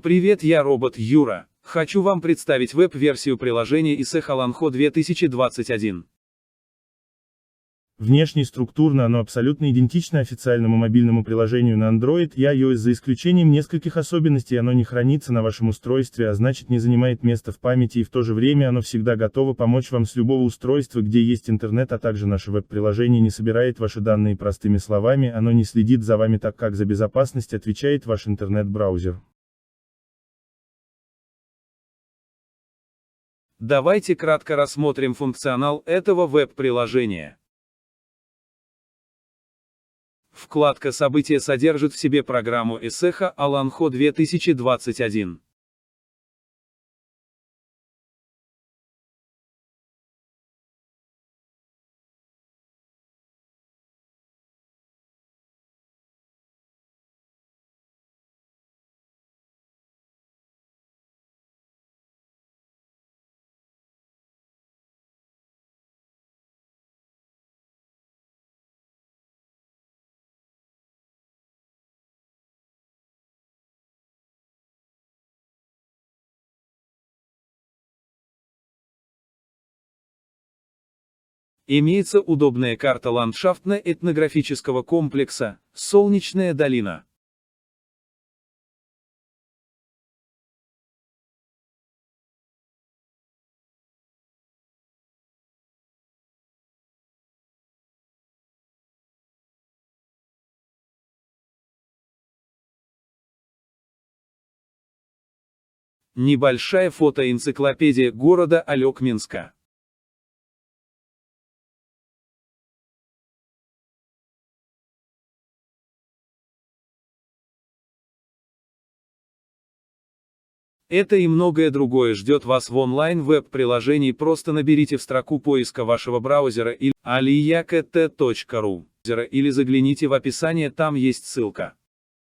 Привет, я робот Юра. Хочу вам представить веб-версию приложения ESEH Alanho 2021. Внешне и структурно оно абсолютно идентично официальному мобильному приложению на Android и iOS, за исключением нескольких особенностей: оно не хранится на вашем устройстве, а значит не занимает места в памяти, и в то же время оно всегда готово помочь вам с любого устройства, где есть интернет, а также наше веб-приложение не собирает ваши данные простыми словами, оно не следит за вами так, как за безопасность отвечает ваш интернет-браузер. Давайте кратко рассмотрим функционал этого веб-приложения. Вкладка «События» содержит в себе программу ESEH Alanho 2021. Имеется удобная карта ландшафтно-этнографического комплекса «Солнечная долина». Небольшая фотоэнциклопедия города Алекминска. Это и многое другое ждет вас в онлайн-веб-приложении. Просто наберите в строку поиска вашего браузера или aliyakt.ru или загляните в описание, там есть ссылка.